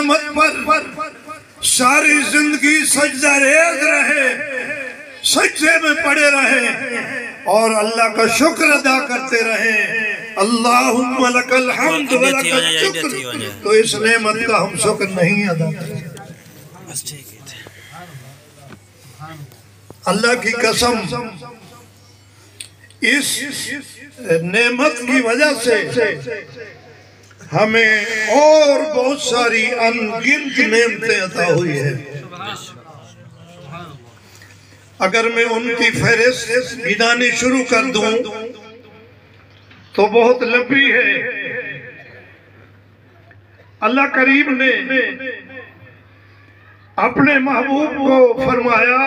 नेमत पर सारी जिंदगी सजदा रेज रहे, सजदे में पड़े रहे और अल्लाह का शुक्र अदा करते रहे। अल्लाहुम्मा लकल हम्द व लकल शुक्र, तो इस नेमत का हम शुक्र नहीं अदा करें। अल्लाह की कसम, इस नेमत की वजह से हमें और बहुत सारी अनगिनत नेमतें अता हुई है। अगर मैं उनकी फहरिस्त गिनानी शुरू कर दूं तो बहुत लंबी है। अल्लाह करीम ने अपने महबूब को फरमाया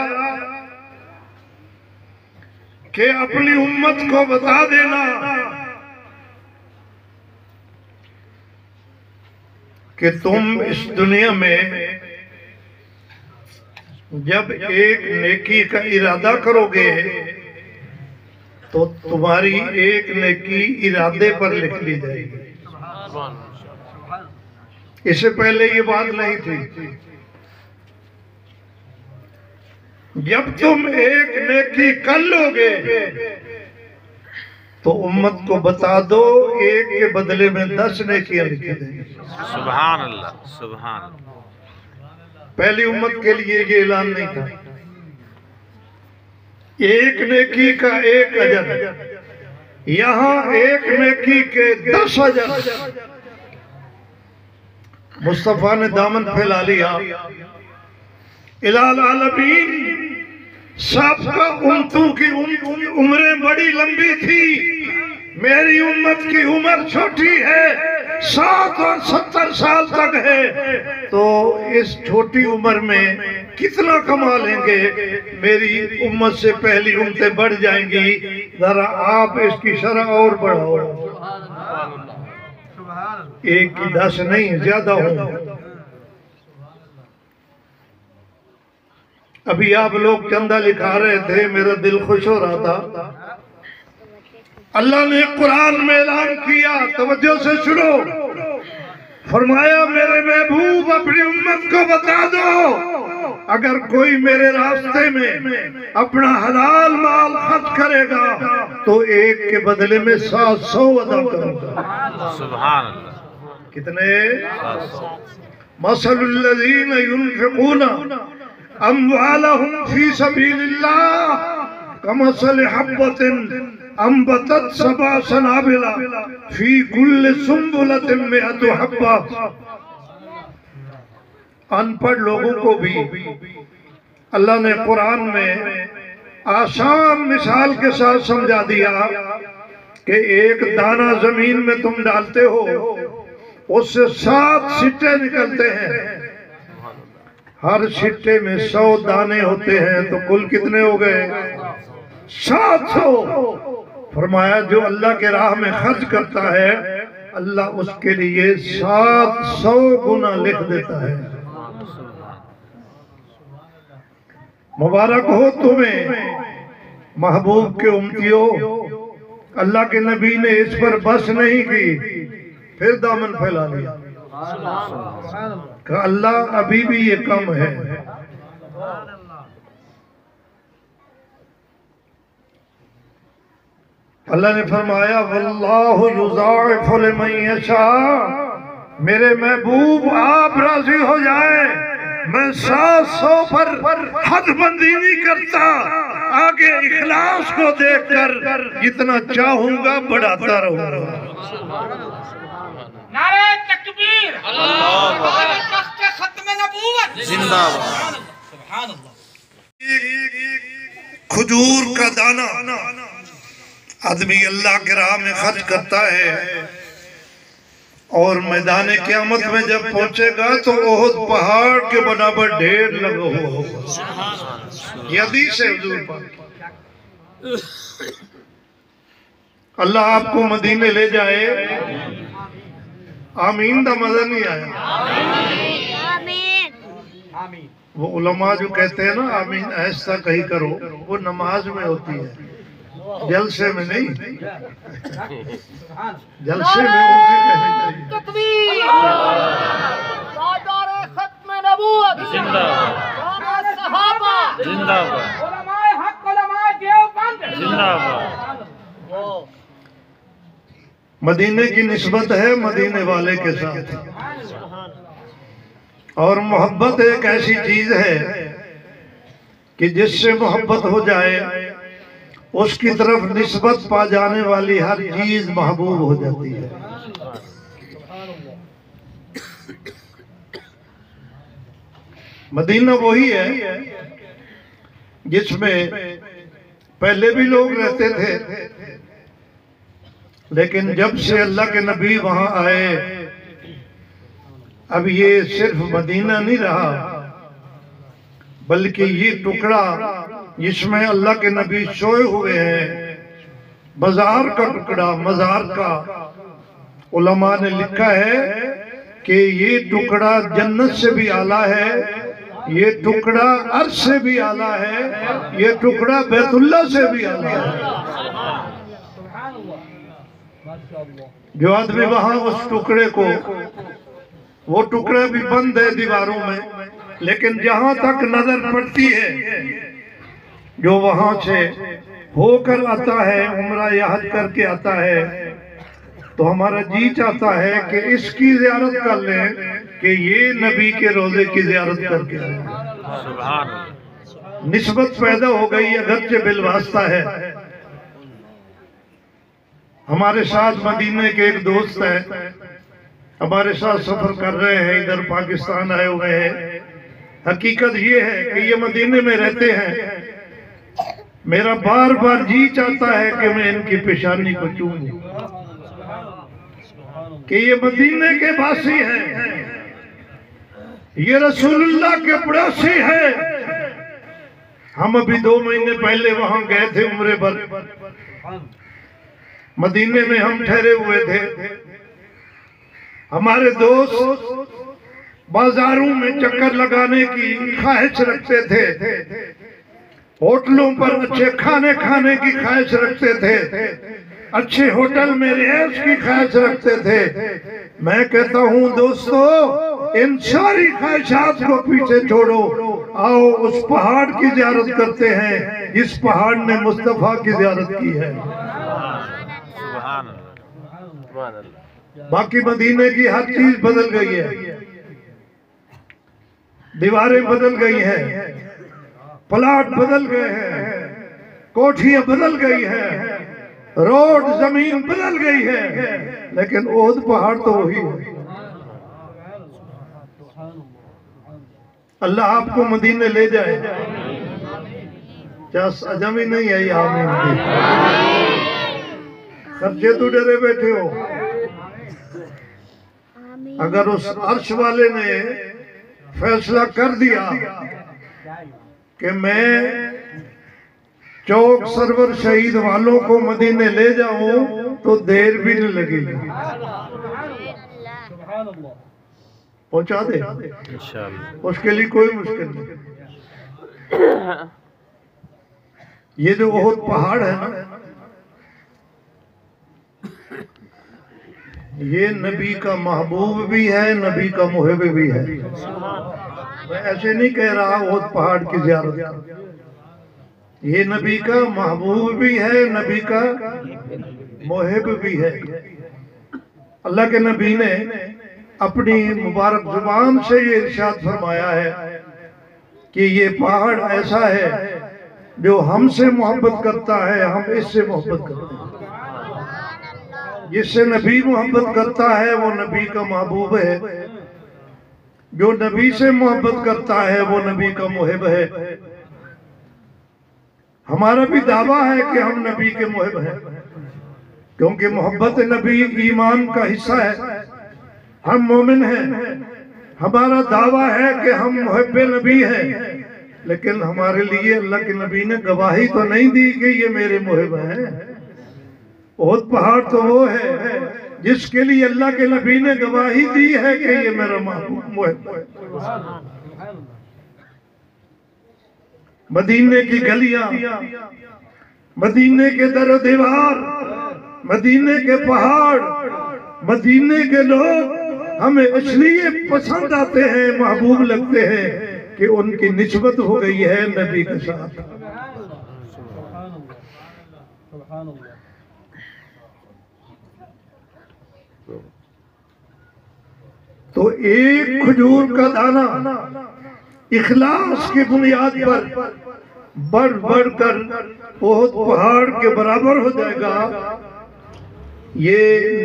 कि अपनी उम्मत को बता देना कि तुम इस दुनिया में जब एक नेकी का इरादा करोगे तो तुम्हारी एक नेकी इरादे पर लिख ली जाएगी। इससे पहले ये बात नहीं थी। जब तुम एक नेकी कर लोगे तो उम्मत को बता दो, एक के बदले में 10 नेकियां लिखी देंगे। सुभान अल्लाह, सुभान अल्लाह। पहली उम्मत के लिए ये ऐलान नहीं था। एक नेकी का 1 अजर, यहाँ एक नेकी के 10 अजर। मुस्तफा ने दामन फैला लिया। इलाल आलमीन सबका उम्मतों की उम्रें बड़ी लंबी थी, मेरी उम्मत की उम्र छोटी है, 60 और 70 साल तक है। तो इस छोटी उम्र में कितना कमा लेंगे? मेरी उम्मत से पहली उम्मतें बढ़ जाएंगी। जरा आप इसकी शरह और बढ़ाओ, 1 की 10 नहीं, ज्यादा हो। अभी आप लोग चंदा लिखा रहे थे, मेरा दिल खुश हो रहा था। अल्लाह ने कुरान में ऐलान किया, तवज्जो से सुनो। फरमाया मेरे महबूब अपनी उम्मत को बता दो, अगर कोई मेरे रास्ते में अपना हलाल माल खर्च करेगा तो 1 के बदले में 700 अदा करूंगा। सुभान अल्लाह। कितने? मसलुल्लज़ीना युनफ़िक़ूना अम्वालहुम फी सबीलिल्लाह कमसल हब्बतिन अंबतत सबा सनाबिला फी कुल्ल सुंबुलतिन मिअतु हब्बा। अनपढ़ लोगों को भी अल्लाह ने कुरान में आसान मिसाल के साथ समझा दिया कि एक दाना जमीन में तुम डालते हो, उससे 7 सिट्टे निकलते हैं। हर सिट्टे में 100 दाने होते हैं, तो कुल कितने हो गए? 700। फरमाया जो अल्लाह के राह में खर्च करता है, अल्लाह उसके लिए 700 गुना लिख देता है। मुबारक हो तुम्हें महबूब के उम्मतियों। अल्लाह के नबी ने इस पर बस नहीं की, फिर दामन फैला लिया। अल्लाह अभी भी ये कम है। अल्लाह ने फरमाया वल्लाहु युज़ाइफ़ु लिमन यशा। मेरे महबूब आप राजी हो जाए, मैं 700 पर हदबंदी नहीं करता। आगे इखलास को देखकर जितना चाहूंगा बढ़ाता रहूंगा। नारे तकबीर, खत्म नबूवत जिंदाबाद। सुभान अल्लाह। खजूर का दाना आदमी अल्लाह के राह में खर्च करता है और मैदान क़यामत में जब पहुंचेगा तो ओहद पहाड़ के बराबर ढेर लगा हुआ होगा। यदि से हुजूर पाक अल्लाह आपको मदीने ले जाए। आमीन का मजा नहीं आया। आमीन। वो उलमा जो कहते हैं ना आमीन ऐसा कहीं करो, वो नमाज में होती है, जलसे में नहीं। जलसे में उनसे कहनी चाहिए। जिंदाबाद उलमाए हक उलमाए देवबंद जिंदाबाद मदीने की निस्बत है मदीने वाले के साथ। और मोहब्बत एक ऐसी चीज है कि जिससे मोहब्बत हो जाए उसकी तरफ निस्बत पा जाने वाली हर चीज महबूब हो जाती है। मदीना वही है जिसमें पहले भी लोग रहते थे, लेकिन जब से अल्लाह के नबी वहां आए अब ये सिर्फ मदीना नहीं रहा, बल्कि ये टुकड़ा जिसमें अल्लाह के नबी सोए हुए हैं, बाजार का टुकड़ा, मजार का, उलमा ने लिखा है कि ये टुकड़ा जन्नत से भी आला है, ये टुकड़ा अर्श से भी आला है, ये टुकड़ा बैतुल्लाह से भी आला है। जो आदमी वहां उस टुकड़े को, वो टुकड़ा भी बंद है दीवारों में, लेकिन जहां तक नजर पड़ती है जो वहां से होकर आता है, उम्रा या हज करके आता है, तो हमारा जी चाहता है कि इसकी ज़ियारत कर लें कि ये नबी के रोजे की ज़ियारत करके आए। सुभान अल्लाह निस्बत पैदा हो गई, अगरचे बिलवास्ता है। हमारे साथ मदीने के एक दोस्त है, हमारे साथ सफर कर रहे हैं, इधर पाकिस्तान आए हुए हैं। हकीकत ये है कि ये मदीने में रहते हैं। मेरा बार बार जी चाहता है कि मैं इनकी पेशानी को चूमूं कि ये मदीने के वासी हैं, ये रसूलुल्लाह के पड़ोसी हैं। हम अभी 2 महीने पहले वहां गए थे उम्रे पर, मदीने में हम ठहरे हुए थे। हमारे दोस्त बाजारों में चक्कर लगाने की ख्वाहिश रखते थे, होटलों पर अच्छे खाने खाने की ख्वाहिश रखते थे, अच्छे होटल में रिहाइश की ख्वाहिश रखते थे। मैं कहता हूं दोस्तों, इन सारी ख्वाहिशात को पीछे छोड़ो, आओ उस पहाड़ की ज़ियारत करते हैं जिस पहाड़ ने मुस्तफा की ज़ियारत की है। सुभान अल्लाह बाकी मदीने की हर चीज बदल गई है, दीवारें बदल गई हैं, प्लाट बदल गए हैं, कोठियां बदल गई हैं, रोड जमीन बदल गई है, लेकिन ओहद पहाड़ तो वही है। अल्लाह आपको मदीने ले जाए। क्या अजमी नहीं है? आमीन। खर्चे तो डरे बैठे हो। अगर उस अर्श वाले ने फैसला कर दिया कि मैं चौक सरवर शहीद वालों को मदीने ले जाऊं, तो देर भी नहीं लगेगी, पहुंचा दे इंशाअल्लाह। उसके लिए कोई मुश्किल नहीं। ये जो ओहद पहाड़ है ना, ये नबी का महबूब भी है, नबी का मुहिब भी है। मैं ऐसे नहीं कह रहा ओहद पहाड़ की ज़ियारत, ये नबी का महबूब भी है, नबी का मुहिब भी है। अल्लाह के नबी ने अपनी मुबारक जुबान से ये इरशाद फरमाया है कि ये पहाड़ ऐसा है जो हमसे मोहब्बत करता है, हम इससे मोहब्बत करते हैं। जिससे नबी मोहब्बत करता है वो नबी का महबूब है, जो नबी से मोहब्बत करता है वो नबी का मुहिब है। हमारा भी दावा है कि हम नबी के मुहिब हैं, क्योंकि मोहब्बत नबी ईमान का हिस्सा है। हम मोमिन हैं, हमारा दावा है कि हम मुहिब नबी हैं, लेकिन हमारे लिए अल्लाह के नबी ने गवाही तो नहीं दी कि ये मेरे मुहिब हैं। ओहद पहाड़ तो वो है जिसके लिए अल्लाह के नबी ने गवाही दी है कि ये मेरा महबूब मुहिब है। मदीने की गलियां, मदीने के दर दीवार, मदीने के पहाड़, मदीने के लोग हमें इसलिए पसंद आते हैं, महबूब लगते हैं कि उनकी निस्बत हो गई है नबी के साथ। तो एक खजूर का दाना इखलास की बुनियाद पर बढ़ बढ़कर बहुत पहाड़ के बराबर हो जाएगा। ये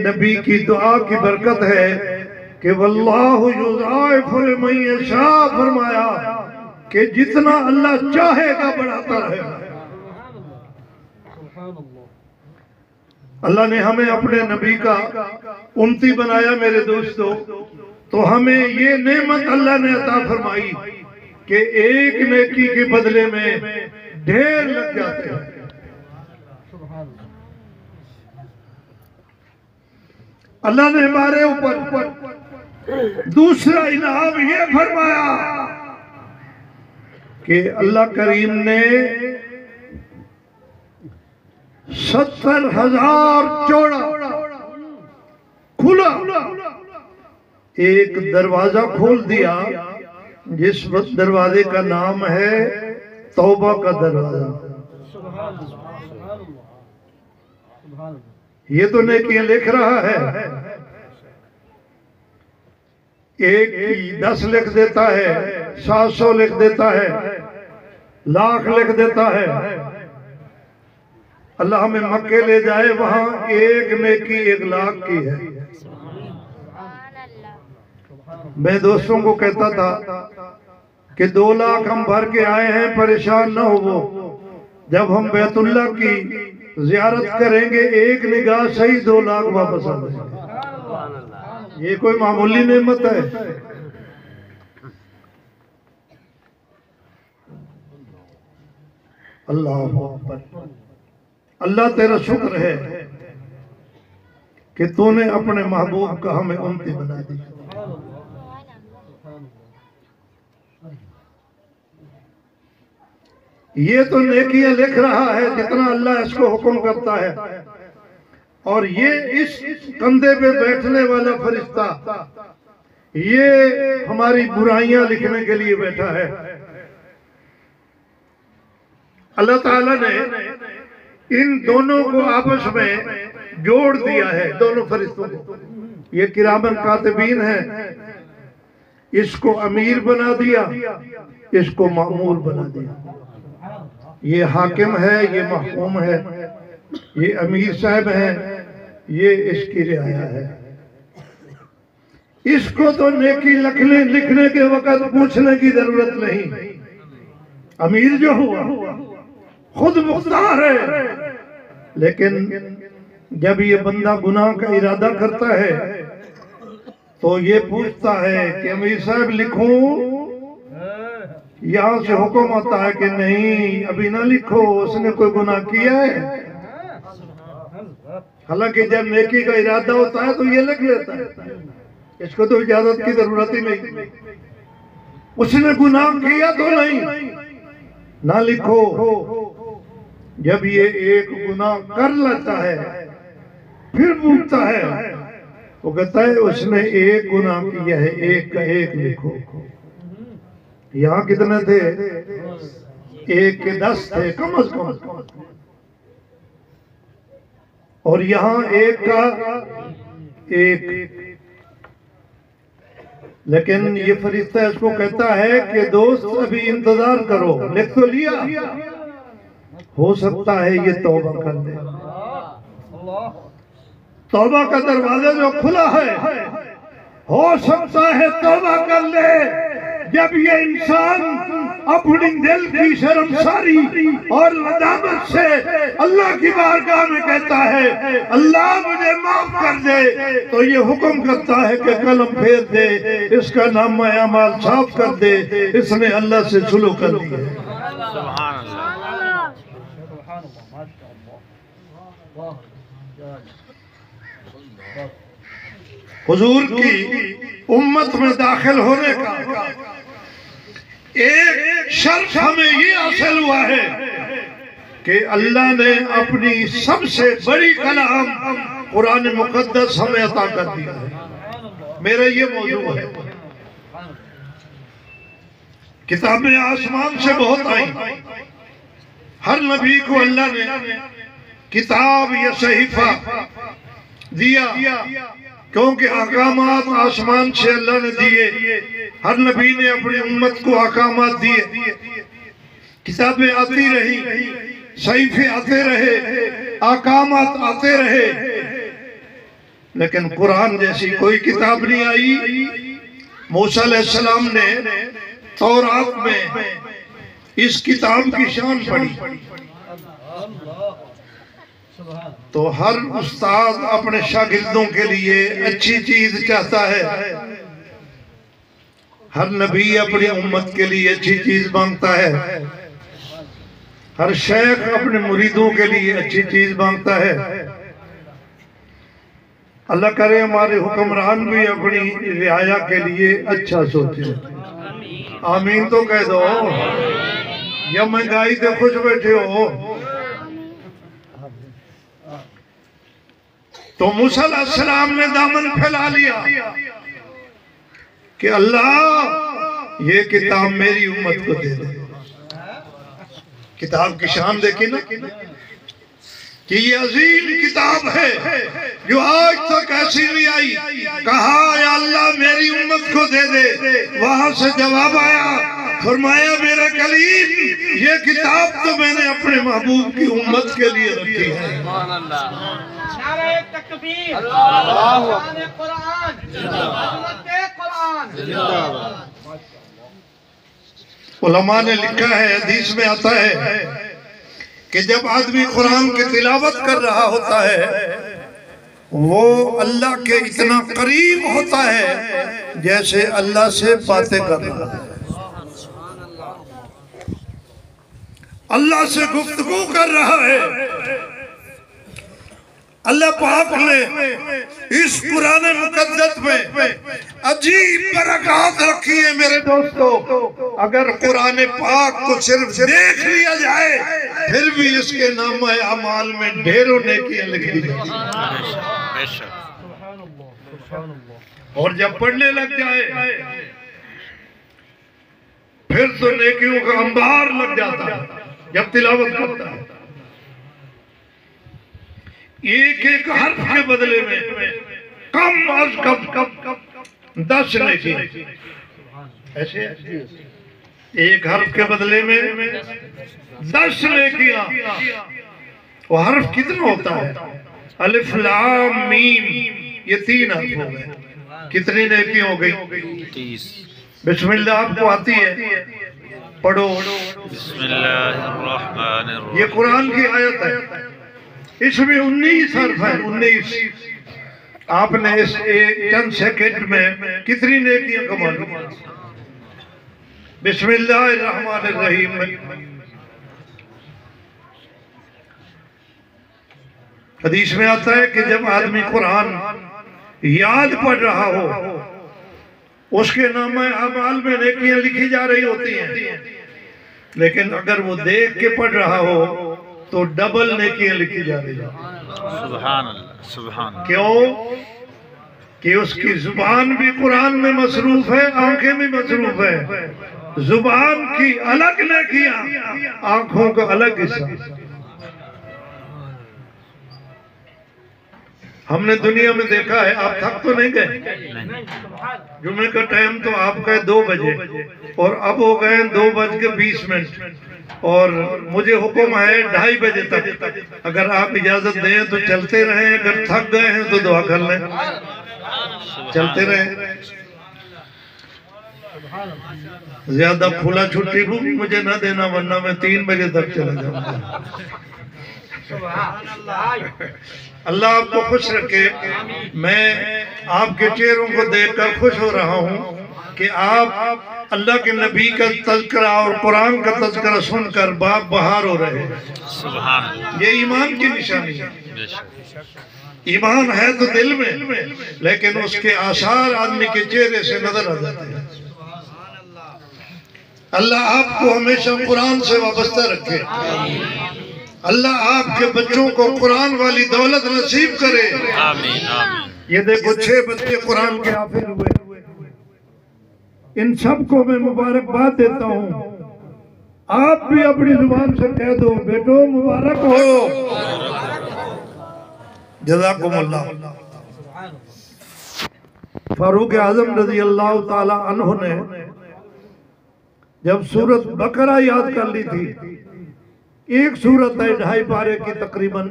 नबी की दुआ की बरकत है कि वल्लाहु युज़ाइफु लिमन यशा, फरमाया कि जितना अल्लाह चाहेगा बढ़ाता रहेगा। अल्लाह ने हमें अपने नबी का उम्मती बनाया मेरे दोस्तों, तो हमें ये नेमत अल्लाह ने अता फरमाई कि एक नेकी के बदले में ढेर लग जाते हैं। अल्लाह ने हमारे ऊपर दूसरा इनाम ये फरमाया कि अल्लाह करीम ने 70,000 चौड़ा खुला एक दरवाजा खोल दिया, जिस दरवाजे का नाम है तौबा का दरवाजा। ये तो नेकियां लिख रहा है, एक की 10 लिख देता है, 700 लिख देता है, लाख लिख देता है। अल्लाह हमें मक्के ले जाए, वहां एक नेकी 1 लाख की है। मैं दोस्तों को कहता था कि 2 लाख हम भर के आए हैं, परेशान न हो। वो जब हम बैतुल्लाह की जियारत करेंगे, एक निगाह सही 2 लाख वापस आ जाएंगे। ये कोई मामूली नेमत है। अल्लाह अकबर। अल्लाह तेरा शुक्र है कि तूने अपने महबूब का हमें उम्मती बना दिया। ये तो नेकियां लिख रहा है जितना अल्लाह इसको हुक्म करता है, और ये इस कंधे पे बैठने वाला फरिश्ता ये हमारी बुराइयां लिखने के लिए बैठा है। अल्लाह ताला ने इन दोनों को आपस में जोड़ दिया है, दोनों फरिश्तों को। ये किरामन कातिबीन है, इसको अमीर बना दिया, इसको मामूर बना दिया। ये हाकिम है, ये महकूम है, ये अमीर साहब है, ये इसकी रियाया है। इसको तो नेकी लिखने के वक्त पूछने की जरूरत नहीं। अमीर जो हुआ खुद मुख्तार है, लेकिन जब ये बंदा गुनाह का इरादा करता है तो ये पूछता है कि अमीर साहब लिखूं? यहाँ से हुक्म आता है कि नहीं, अभी ना लिखो, उसने कोई गुनाह किया है। हालांकि जब नेकी का इरादा होता है तो ये लिख लेता है, इसको तो इजाजत की जरूरत ही नहीं। उसने गुनाह किया तो नहीं, ना लिखो। जब ये एक गुनाह कर लेता है फिर पूछता है, वो कहता है उसने एक गुनाह किया है, एक का एक लिखो। यहाँ कितने थे? 1 के 10 थे कम अज कम, और यहाँ 1 का 1। लेकिन ये फरिश्ता इसको कहता है कि दोस्त अभी इंतजार करो, लिख तो लिया, हो सकता है ये तौबा कर ले। तौबा का दरवाजा जो खुला है, हो सकता है तौबा कर ले। जब ये इंसान अपनी दिल की शर्मसारी और नदामत से अल्लाह की बारगाह में कहता है अल्लाह मुझे माफ कर दे, तो ये हुक्म करता है कि कलम फेर दे, इसका नाम अमाल साफ कर दे, इसने अल्लाह से सुलू कर लिया। हुजूर की उम्मत में दाखिल होने का एक शर्त हमें ये हासिल हुआ है कि अल्लाह ने अपनी सबसे बड़ी कलाम कुरान मुकद्दस हमें अता कर दिया है। मेरा ये मौजू है किताबें आसमान से बहुत आई। हर नबी को अल्लाह ने किताब या सहीफा दिया, क्योंकि अहकामात आसमान से अल्लाह ने दिए। हर नबी ने अपनी उम्मत को अहकामात दिए। किताबें आती रही, सहीफे आते रहे, अहकामात आते रहे, लेकिन कुरान जैसी कोई किताब नहीं आई। मूसा अलैहिस्सलाम ने तौरात में इस किताब की शान पढ़ी। तो हर उस्ताद अपने शागिर्दों के लिए अच्छी चीज चाहता है। हर नबी अपनी उम्मत के लिए अच्छी चीज मांगता है। हर शेख अपने मुरीदों के लिए अच्छी चीज मांगता है। अल्लाह करे हमारे हुक्मरान भी अपनी रियाया के लिए अच्छा सोचे। आमीन तो कह दो, या महंगाई से खुश बैठे हो। तो मूसा अलैहिस्सलाम ने दामन फैला लिया कि अल्लाह ये किताब मेरी उम्मत को दे दे। किताब की शान देखी ना कि ये अजीम किताब है जो आज तक ऐसी नहीं आई। कहा या अल्लाह मेरी उम्मत को दे दे। वहां से जवाब आया, फरमाया मेरे कलीम ये किताब तो मैंने अपने महबूब की उम्मत के लिए रखी है। नारे तकबीर, अल्लाहु अकबर, कुरान जिंदाबाद। उलमा ने लिखा है, हदीस में आता है कि जब आदमी कुरान की तिलावत कर रहा होता है वो अल्लाह के इतना करीब होता है जैसे अल्लाह से बातें कर रहा है। अल्लाह से गुफ्तगू कर रहा है। अल्लाह पाक ने इस कुरान मुकद्दस में अजीब बरकत रखी है मेरे दोस्तों। अगर कुरान पाक को सिर्फ देख लिया जाए फिर भी इसके नामे अमाल में ढेरों नेकियां लिखी जाती हैं। और जब पढ़ने लग जाए फिर तो नेकियों का अंबार लग जाता है। जब तिलावत करता है एक एक हर्फ के बदले में कम अज कम 10 नेकी। ऐसे एक हर्फ के बदले में 10 नेकियां। वो हर्फ कितना होता है? अलिफ लाम मीम, ये 3 हर्फ हो गए। कितनी नेकी हो गई? 30। बिस्मिल्लाह आपको आती है? पढ़ो। बिस्मिल्लाहिर्रहमानिर्रहीम। ये कुरान की आयत है, इसमें 19 हर्फ है। 19 आपने इस चंद सेकंड में कितनी नेकियां कमा ली? बिस्मिल्लाहिर्रहमानिर्रहीम में हदीस में आता है कि जब आदमी कुरान याद पढ़ रहा हो उसके नामे अमाल में नेकियां लिखी जा रही होती हैं, लेकिन अगर वो देख के पढ़ रहा हो तो डबल नेकियां लिखी जा रही है। सुभान अल्लाह, सुभान अल्लाह। क्यों? कि उसकी जुबान भी कुरान में मसरूफ है, आंखें भी मसरूफ है। जुबान की अलग नेकियां, आंखों का अलग हिस्सा। हमने दुनिया में देखा है, आप थक तो नहीं गए? जुमे का टाइम तो आपका 2 बजे और अब हो गए 2:20 और मुझे हुक्म है 2:30 बजे तक। अगर आप इजाजत दें तो चलते रहें, अगर थक गए हैं तो दुआ कर लें, चलते रहें। ज्यादा फूला छुट्टी भी मुझे ना देना, वरना मैं 3 बजे तक चला जाऊंगा। अल्लाह आपको खुश रखे। मैं आपके चेहरों को देखकर खुश हो रहा हूँ कि आप अल्लाह के नबी का तज़किरा और कुरान का तज़किरा सुनकर बाप बहार हो रहे हैं। सुभान अल्लाह। ये ईमान की निशानी है। ईमान है तो दिल में, लेकिन उसके आसार आदमी के चेहरे से नजर आ जाते हैं। अल्लाह आपको हमेशा कुरान से वाबस्ता रखे। अल्लाह आपके बच्चों को कुरान वाली दौलत नसीब करे। आमीन आमीन। ये देखो 6 बच्चे कुरान के हाफिज हुए। इन सबको मैं मुबारकबाद देता हूँ। आप भी अपनी जुबान से कह दो, बेटो मुबारक हो। जज़ाकुमुल्लाह। फारूक आजम रजी अल्लाह ताला अन्हु ने जब सूरत बकरा याद कर ली थी, एक सूरत है 2.5 पारे की तकरीबन,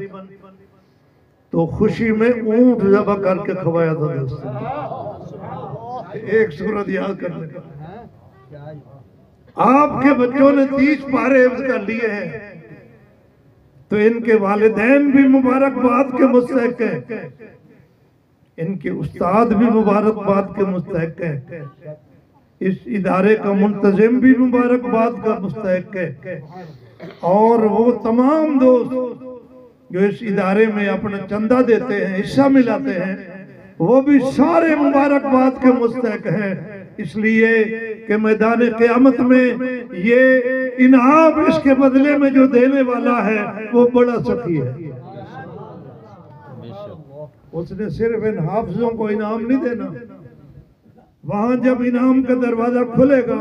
तो खुशी में ऊंट ज़बह करके खवाया था दोस्तों। एक सूरत याद करने का। आपके बच्चों ने 30 पारे हिफ्ज़ कर लिए हैं, तो इनके वालिदैन भी मुबारकबाद के मुस्तहिक हैं, इनके उस्ताद भी मुबारकबाद के मुस्तहिक हैं, इस इदारे का मुंतजिम भी मुबारकबाद का मुस्तहिक है, और वो तमाम दोस्त जो इस इदारे में अपना चंदा देते हैं, हिस्सा मिलाते हैं, वो भी सारे मुबारकबाद के मुस्तहिक हैं। इसलिए कि मैदान क़यामत में ये इनाम इसके बदले में जो देने वाला है वो बड़ा सखी है। उसने सिर्फ इन हाफिजों को इनाम नहीं देना। वहां जब इनाम का दरवाजा खुलेगा,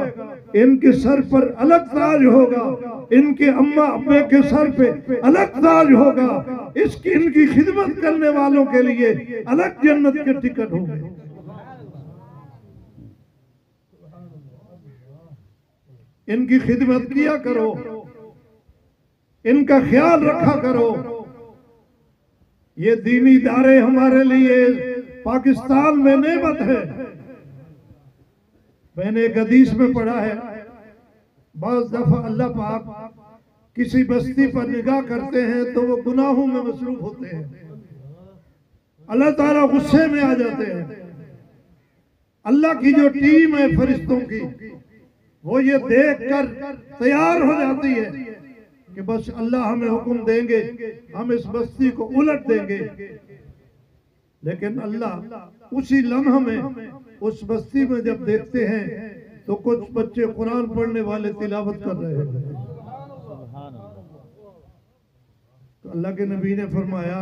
इनके सर पर अलग ताज होगा, इनके अम्मा अब्बे के सर पे अलग ताज होगा, इनकी खिदमत करने वालों के लिए अलग जन्नत के टिकट होंगे। इनकी खिदमत किया करो, इनका ख्याल रखा करो। ये दीनी इदारे हमारे लिए पाकिस्तान में नेमत है। मैंने एक हदीस में पढ़ा है, बाज़ दफा अल्लाह पाक किसी बस्ती पर निगाह करते हैं तो वो गुनाहों में मसरूफ होते हैं, अल्लाह ताला गुस्से में आ जाते हैं। अल्लाह की जो टीम है फरिश्तों की, वो ये देखकर तैयार हो जाती है कि बस अल्लाह हमें हुक्म देंगे, हम इस बस्ती को उलट देंगे। लेकिन अल्लाह उसी लम्हे में उस बस्ती में जब देखते हैं तो कुछ बच्चे कुरान पढ़ने वाले तिलावत कर रहे हैं, तो अल्लाह के नबी ने फरमाया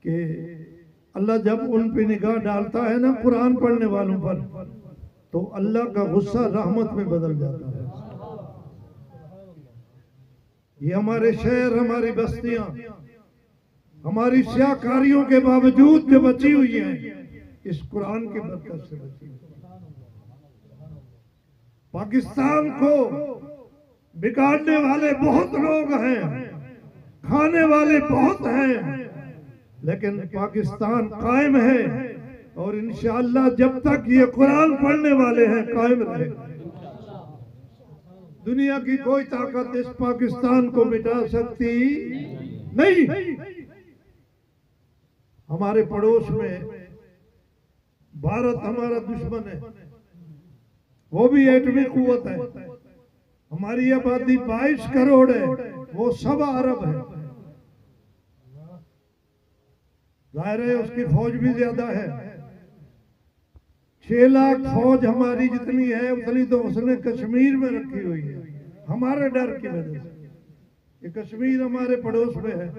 कि अल्लाह जब उन पे निगाह डालता है ना कुरान पढ़ने वालों पर, तो अल्लाह का गुस्सा रहमत में बदल जाता है। ये हमारे शहर, हमारी बस्तियां, हमारी स्याकारियों के बावजूद जो बची हुई हैं, इस कुरान की बरकत से बची हुई। पाकिस्तान को बिगाड़ने वाले बहुत लोग हैं, खाने वाले बहुत हैं, लेकिन पाकिस्तान कायम है, और इंशाअल्लाह जब तक ये कुरान पढ़ने वाले हैं कायम रहेगा। दुनिया की कोई ताकत इस पाकिस्तान को मिटा सकती नहीं। हमारे पड़ोस में भारत हमारा दुश्मन है, वो भी एटमी कुव्वत है। हमारी आबादी 22 करोड़ है, वो 1.25 अरब है। जाहिर है उसकी फौज भी ज्यादा है। 6 लाख फौज हमारी जितनी है उतनी तो उसने कश्मीर में रखी हुई है, हमारे डर की वजह से। ये कश्मीर हमारे पड़ोस में है।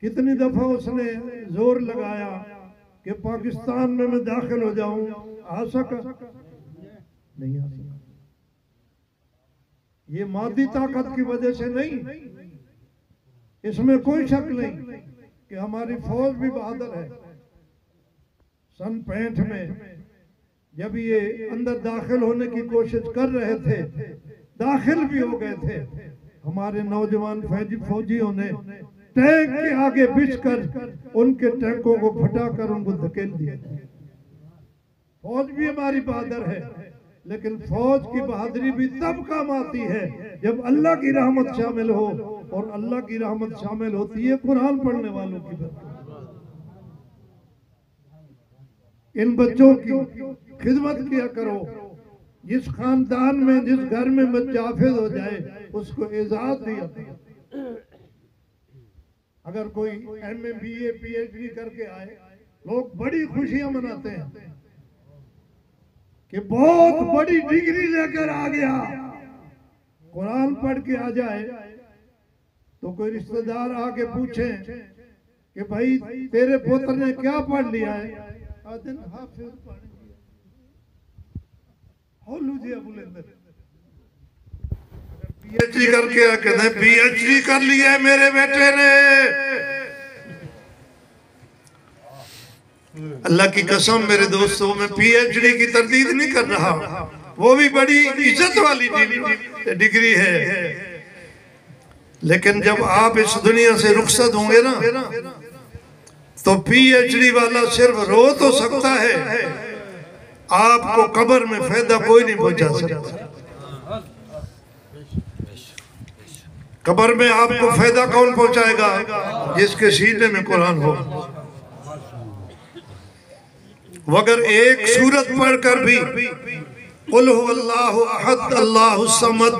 कितनी दफा उसने जोर लगाया कि पाकिस्तान में मैं दाखिल हो जाऊं, आ सका नहीं आ सका। ये मादी ताकत की वजह से नहीं, इसमें कोई शक नहीं कि हमारी फौज भी बहादुर है। सन 65 में जब ये अंदर दाखिल होने की कोशिश कर रहे थे, दाखिल भी हो गए थे, हमारे नौजवान फौजियों ने टैंक के आगे बिछकर उनके टैंकों को फटाकर उनको धकेल दिया। फौज भी हमारी बहादुर है, लेकिन फौज की बहादुरी भी तब काम आती है जब अल्लाह की रहमत शामिल हो, और अल्लाह की रहमत शामिल होती है कुरान पढ़ने वालों की बरकत। इन बच्चों की खिदमत किया करो। जिस खानदान में, जिस घर में बच्चा हाफिज हो जाए उसको एजाज दिया करो। अगर कोई MA BA PhD करके आए, लोग बड़ी खुशियां मनाते हैं कि बहुत बड़ी डिग्री लेकर आ गया। कुरान पढ़ के आ जाए तो कोई रिश्तेदार आके पूछे कि भाई तेरे पुत्र ने क्या पढ़ लिया है, दिन हाफिज पढ़ लिया। बोलू जी बुलेंदर पीएचडी करके कहते पीएचडी कर लिया है मेरे बेटे ने। अल्लाह की कसम मेरे दोस्तों, मैं पीएचडी की तरदीद नहीं कर रहा, वो भी बड़ी इज्जत वाली डिग्री है, लेकिन जब आप इस दुनिया से रुखसत होंगे ना तो पीएचडी वाला सिर्फ रो तो सकता है, आपको कब्र में फायदा कोई नहीं पहुंचा सकता। कब्र में आपको फायदा कौन पहुंचाएगा? जिसके सीने में कुरान हो। मगर एक सूरत पढ़कर भी कुल हुवल्लाहु अहद अल्लाहु समद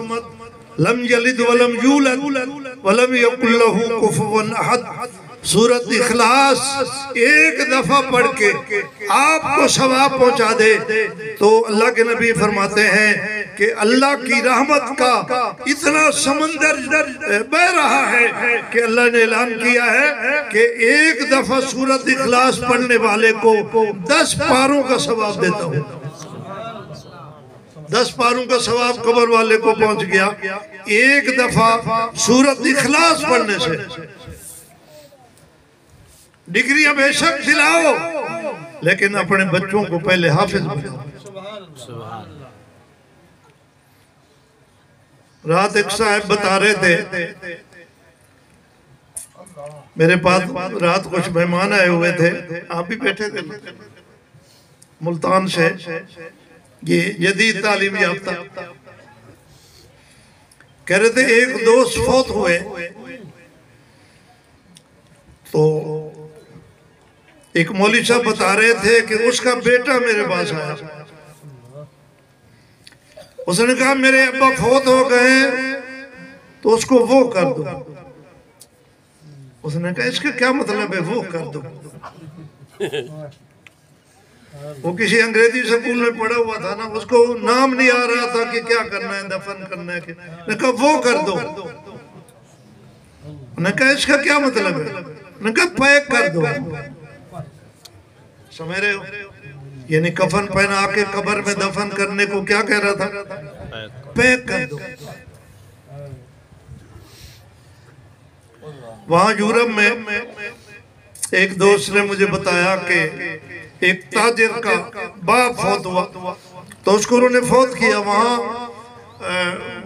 लम यलिद वलम यूलद वलम यकुल लहू कुफुवन अहद, सूरत इखलास एक दफा पढ़ के आपको सवाब पहुंचा दे तो अल्लाह के नबी फरमाते हैं कि अल्लाह की रहमत का इतना समंदर बह रहा है कि अल्लाह ने ऐलान किया है कि एक दफा सूरत इखलास पढ़ने वाले को 10 पारों का सवाब देता हूँ। 10 पारों का सवाब कब्र वाले को पहुंच गया एक दफा सूरत इखलास पढ़ने से। डिग्रियां बेशक दिलाओ, लेकिन अपने बच्चों को पहले हाफिज बनाओ। रात एक साहब बता रहे थे, मेरे पास रात कुछ मेहमान आए हुए थे, आप भी बैठे थे, मुल्तान से, ये जदीद तालीम याफ्ता, कह रहे थे एक दोस्त फौत हुए तो एक मौलवी साहब बता रहे थे कि उसका बेटा मेरे पास आया, उसने कहा मेरे अब्बा फौत हो गए तो उसको वो कर दो। उसने कहा इसका क्या मतलब है वो कर दो? वो किसी अंग्रेजी स्कूल में पढ़ा हुआ था ना, उसको नाम नहीं आ रहा था कि क्या करना है, दफन करना है, ने कहा वो कर दो। ने कहा इसका क्या मतलब है? ने कहा पैक कर दो। समझ रहे हो? यानी कफन पहना के कब्र में दफन करने को क्या कह रहा था? पैक कर दो। वहां यूरोप में एक दोस्त ने मुझे बताया कि एक ताजिर का बाप फौत हुआ तो उसको उन्होंने फौत किया। वहां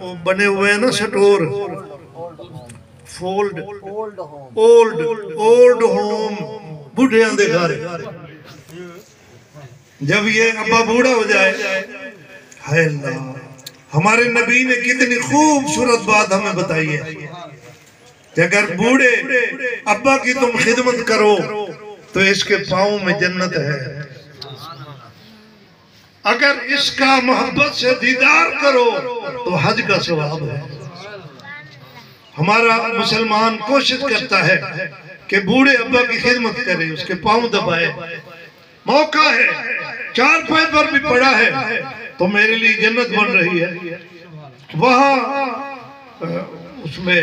वो बने हुए हैं ना स्टोर, फोल्ड ओल्ड होम, बूढ़िया दे घर। जब ये अब्बा बूढ़ा हो जाए, हाय अल्लाह, हमारे नबी ने कितनी खूबसूरत बात हमें बताई है कि अगर बूढ़े अब्बा की तुम खिदमत करो तो इसके पाँव में जन्नत है, अगर इसका मोहब्बत से दीदार करो तो हज का सवाब है। हमारा मुसलमान कोशिश करता है कि बूढ़े अब्बा की खिदमत करे, उसके पाँव दबाए। मौका है, 4 पाए पर भी पड़ा है तो मेरे लिए जन्नत बन रही है। वहां उसमें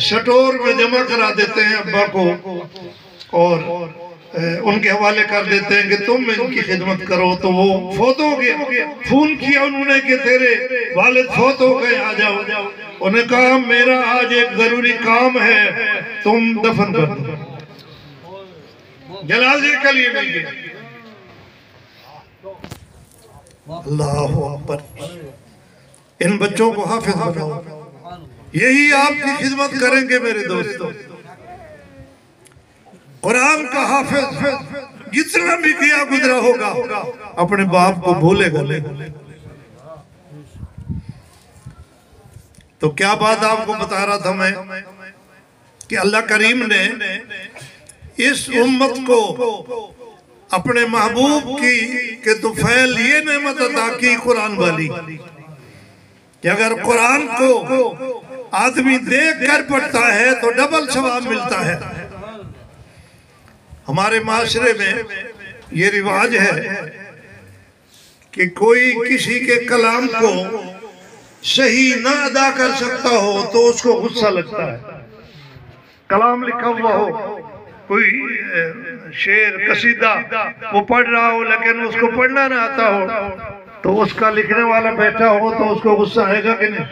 स्टोर में जमा करा देते हैं अब्बा को और उनके हवाले कर देते हैं कि तुम इनकी खिदमत करो। तो वो फौत हो गया, फोन किया उन्होंने कि तेरे वालिद फौत हो गए, आ जाओ। उन्होंने कहा मेरा आज एक जरूरी काम है, तुम दफन कर दो। जनाजे के लिए मिल गया। अल्लाह अकबर। इन बच्चों को हाफिज बनाओ, यही आपकी खिदमत करेंगे मेरे दोस्तों। कुरान का हाफिज जितना भी किया गुजरा होगा अपने बाप को भूलेगा नहीं। तो क्या बात आपको बता रहा था मैं कि अल्लाह करीम ने इस उम्मत को अपने महबूब की के तुफैल ये नेमत अता की कुरान वाली कि अगर कुरान को आदमी देख कर पढ़ता है तो डबल सवाब मिलता है। हमारे माशरे में ये रिवाज है कि कोई किसी के कलाम को सही ना अदा कर सकता हो तो उसको गुस्सा लगता है। कलाम लिखा हुआ हो, कोई शेर कसीदा वो पढ़ रहा हो लेकिन उसको पढ़ना ना आता हो तो उसका लिखने वाला बैठा हो तो उसको गुस्सा आएगा कि नहीं?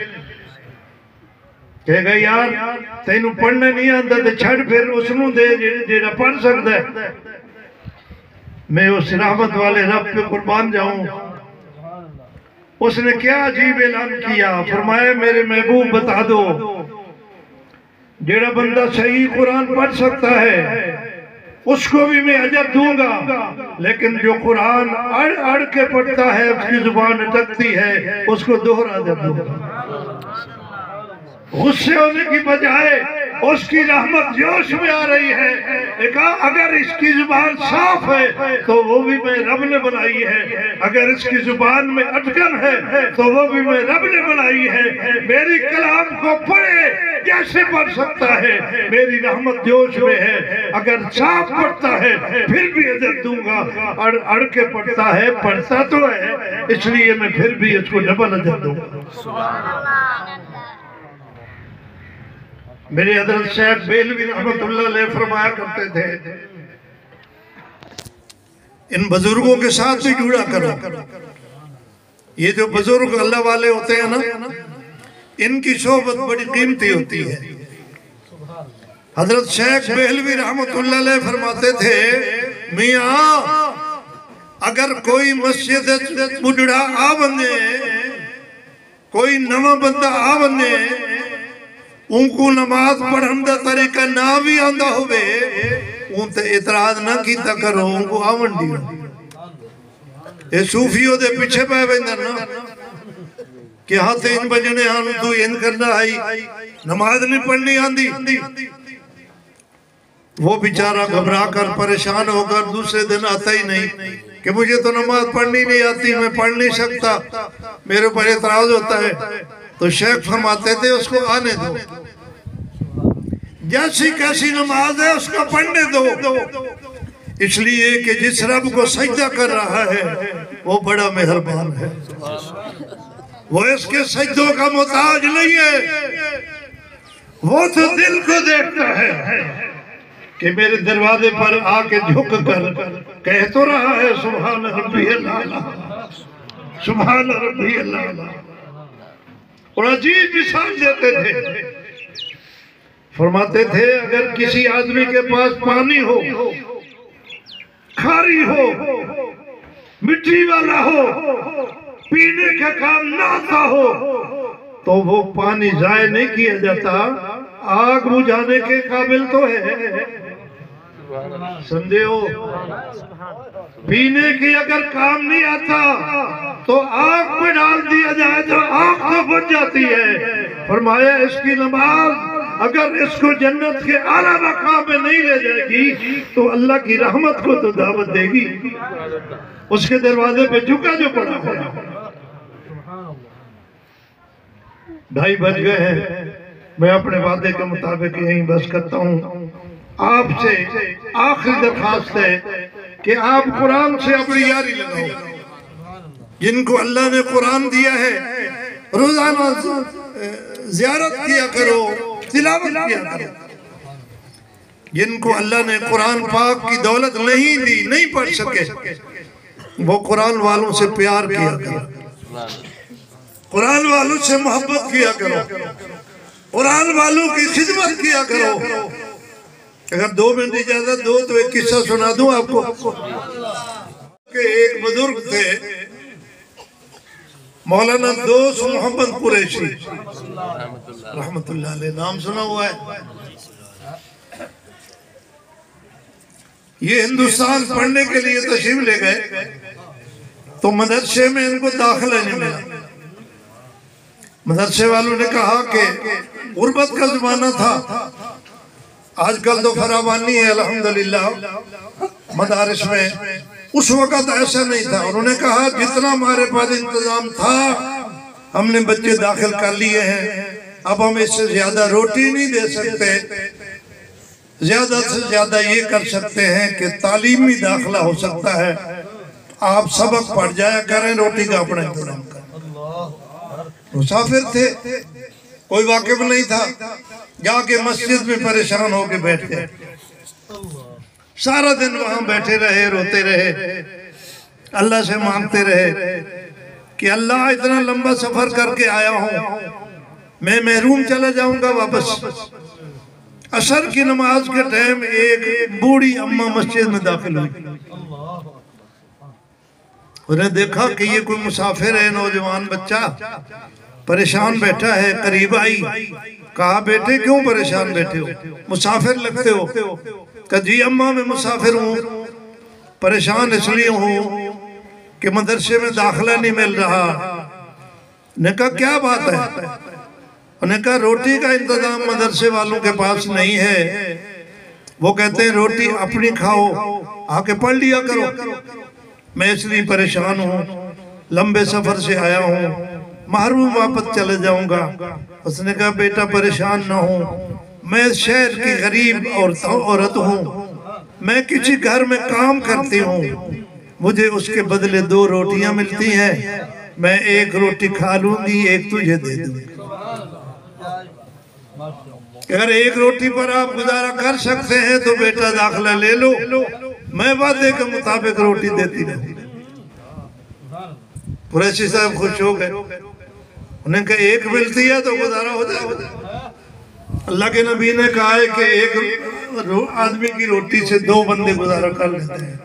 कहेगा यार तेनू पढ़ने नहीं आता तो छड़ फिर उसनू दे जेड़ा पढ़ सकता है। मैं उस रहमत वाले रब पे कुर्बान जाऊं। उसने क्या अजीब ऐलान किया, फरमाया मेरे महबूब बता दो जेड़ा बंदा सही कुरान पढ़ सकता है उसको भी मैं अजर दूंगा, लेकिन जो कुरान अड़ अड़ के पढ़ता है उसकी जुबान अटकती है उसको दोहरा अजर दूंगा। गुस्से होने की बजाय उसकी रहमत जोश में आ रही है। कहा अगर इसकी जुबान साफ है तो वो भी मैं रब ने बनाई है, अगर इसकी जुबान में अटकन है तो वो भी मैं रब ने बनाई है। मेरी कलाम को पढ़े जैसे पढ़ सकता है, मेरी रहमत जोश में है। अगर साफ पढ़ता है फिर भी अजर दूंगा, अड़ अड़ के पढ़ता है पढ़ता तो है इसलिए मैं फिर भी इसको डबल अजर दूंगा। मेरे हजरत शेख बेलवी रहमतुल्लाह अलैह फरमाया करते थे इन बुजुर्गों के साथ भी जुड़ा करो। ये जो बुजुर्ग अल्लाह वाले होते हैं ना, इनकी सोहबत बड़ी कीमती होती है। हजरत शेख बेलवी रहमतुल्लाह अलैह फरमाते थे मियां अगर कोई मस्जिद बुढ़ा आ बने, कोई नवा बंदा आ बने, उनको नमाज पढ़न का तरीका ना भी आंदा होवे उन ते इतराज ना कीता करो, उनको आवन दियो। ये सूफियों दे पीछे पै वेंदे ना कि हाथ इन बजने हां तू इन करना आई, नमाज नहीं पढ़नी आंदी। वो बेचारा घबरा कर परेशान होकर दूसरे दिन आता ही नहीं कि मुझे तो नमाज पढ़नी नहीं आती, मैं पढ़ नहीं सकता, मेरे ऊपर इतराज होता है। तो शेख फरमाते थे उसको आने दो, जैसी कैसी नमाज है उसको पढ़ने दो, इसलिए कि जिस रब को सजदा कर रहा है वो बड़ा मेहरबान है, वो इसके सजदों का मोहताज नहीं है। वो तो दिल को देखता है कि मेरे दरवाजे पर आके झुक कर कह तो रहा है सुभान रब्बी अल्लाह, सुभान रब्बी अल्लाह। और अजीब मिसाल देते थे, फरमाते थे अगर किसी आदमी के पास पानी हो, खारी हो, मिट्टी वाला हो, पीने का काम ना आता हो तो वो पानी जाया नहीं किया जाता, आग बुझाने के काबिल तो है। समझे हो, पीने की अगर काम नहीं आता तो आग में डाल दिया जाए तो आग तो बुझ जाती है। फरमाया इसकी नमाज अगर इसको जन्नत के आला मकाम में नहीं ले जाएगी तो अल्लाह की रहमत को तो दावत देगी। उसके दरवाजे पे झुका जो पड़ा है। 2:30 बज गए हैं, मैं अपने वादे के मुताबिक यहीं बस करता हूँ। आपसे आखिरी दरखास्त है कि आप कुरान से अपनी यारी लगाओ। जिनको अल्लाह ने कुरान दिया है रोजाना ज़ियारत किया करो, तिलावत किया करो। जिनको अल्लाह ने कुरान पाक की दौलत नहीं दी, नहीं पढ़ सके, वो कुरान वालों से प्यार किया करो, कुरान वालों से मोहब्बत किया करो, कुरान वालों की खिदमत किया करो। अगर 2 मिनट इजाजत दो तो एक किस्सा सुना दूं आपको कि एक बुजुर्ग थे मौलाना दोस्त मोहम्मद कुरैशी रहमतुल्लाह अलैह, नाम सुना हुआ है। ये हिंदुस्तान पढ़ने के लिए तशरीफ ले गए तो मदरसे में इनको दाखिला नहीं मिला। मदरसे वालों ने कहा कि गुर्बत का जमाना था, आजकल तो फरावानी है अल्हम्दुलिल्लाह मदारिस में, उस वक्त ऐसा नहीं था। उन्होंने कहा जितना हमारे पास इंतजाम था हमने बच्चे दाखिल कर लिए हैं, अब हम इससे ज्यादा रोटी नहीं दे सकते, ज्यादा से ज्यादा ये कर सकते हैं कि तालीमी दाखिला हो सकता है, आप सबक पढ़ जाया करें, रोटी का अपना इंतजाम करें। मुसाफिर थे, कोई वाकिफ नहीं था, जाके मस्जिद में परेशान होके बैठ गए। सारा दिन वहां बैठे रहे, रोते रहे, अल्लाह से मांगते रहे। कि अल्लाह इतना लंबा सफर करके आया हूं, मैं महरूम चला जाऊंगा वापस। असर की नमाज के टाइम एक बूढ़ी अम्मा मस्जिद में दाखिल हुई। उन्हें देखा कि ये कोई मुसाफिर है, नौजवान बच्चा परेशान बैठा है। करीब आई, कहा बेटे क्यों परेशान बैठे हो, मुसाफिर लगते हो। कहा जी अम्मा मैं मुसाफिर हूँ, परेशान इसलिए हूँ कि मदरसे में दाखिला नहीं मिल रहा। ने कहा क्या बात है? उन्हें कहा रोटी का इंतजाम मदरसे वालों के पास नहीं है, वो कहते हैं रोटी अपनी खाओ, आके पढ़ लिया करो। मैं इसलिए परेशान हूँ, लंबे सफर से आया हूँ, महरूम वापस चले जाऊंगा। उसने कहा बेटा परेशान ना हो, मैं शहर की गरीब औरत हूँ, मैं किसी घर में काम करती हूँ, मुझे उसके बदले 2 रोटियां मिलती हैं, मैं एक रोटी खा लूंगी, एक तुझे दे दूंगी। अगर एक रोटी पर आप गुजारा कर सकते हैं तो बेटा दाखिला ले लो, मैं वादे के मुताबिक रोटी देती रहूंगी। कुरैशी साहब खुश हो गए। उन्हें कहा एक मिलती है तो गुजारा हो जाएगा। अल्लाह के नबी ने कहा है कि एक आदमी की रोटी से 2 बंदे गुजारा कर लेते हैं।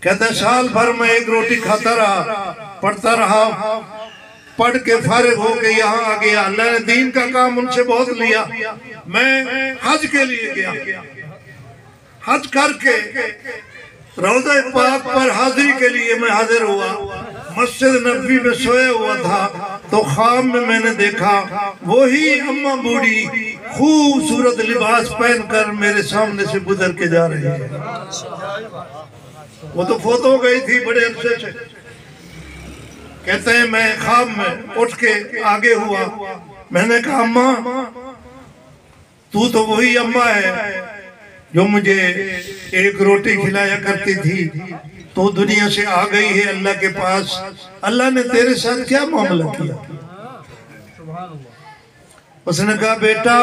कहता है साल भर में एक रोटी खाता रहा, पढ़ता रहा, पढ़ के फारिग हो के यहाँ आ गया। अल्लाह ने दीन का काम उनसे बहुत लिया। मैं हज के लिए गया, हज करके रोज़ा पाक पर हाजिरी के लिए मैं हाजिर हुआ। मस्जिद नबी में सोया हुआ था तो ख्वाब में मैंने देखा वही अम्मा बूढ़ी खूबसूरत लिबास पहनकर मेरे सामने से गुजर के जा रही है। वो तो फोत हो गई थी बड़े अरसे से। कहते हैं मैं ख्वाब में उठ के आगे हुआ, मैंने कहा अम्मा तू तो वही अम्मा है जो मुझे एक रोटी खिलाया करती थी, तो दुनिया से आ गई है अल्लाह के पास। अल्लाह ने तेरे साथ क्या मामला किया? उसने कहा बेटा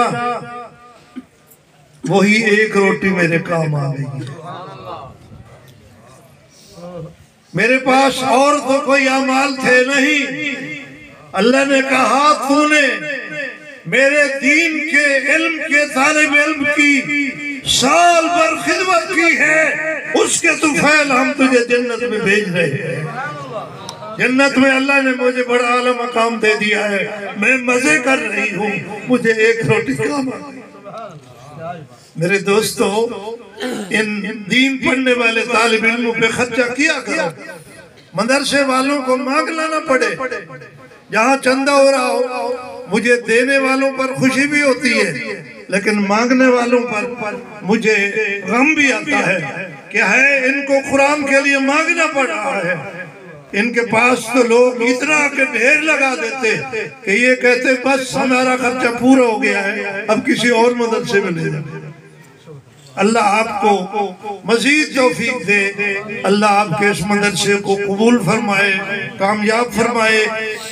वही एक रोटी मेरे काम आ गई, मेरे पास और तो कोई अमाल थे नहीं। अल्लाह ने कहा तूने मेरे दीन के इल्म के तालिब इल्म की साल भर खिदमत की है, उसके तो फैल हम तुझे जन्नत में भेज रहे हैं। जन्नत में अल्लाह ने मुझे बड़ा आला मकाम दे दिया है, मैं मजे कर रही हूँ, मुझे एक रोटी काम। मेरे दोस्तों इन दीन पढ़ने वाले तालिब इल्मों पे खर्चा किया करो। मदरसे वालों को मांगना ना पड़े, जहाँ चंदा हो रहा हो मुझे देने वालों पर खुशी भी होती है, लेकिन मांगने वालों पर मुझे गम भी आता है। क्या है इनको कुरान के लिए मांगना पड़ रहा है। इनके पास तो लोग इतना के ढेर लगा देते कि ये कहते बस हमारा खर्चा पूरा हो गया है, अब किसी और मदरसे में ले जाओ। अल्लाह आपको मजीद तौफीक दे, अल्लाह आपके इस मदरसे को कबूल फरमाए, कामयाब फरमाए।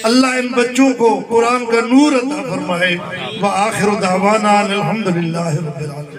अल्लाह इन बच्चों को कुरान का नूर अता फरमाए। व आखिर दावाना अल्हम्दुलिल्लाहि रब्बिल आलमीन।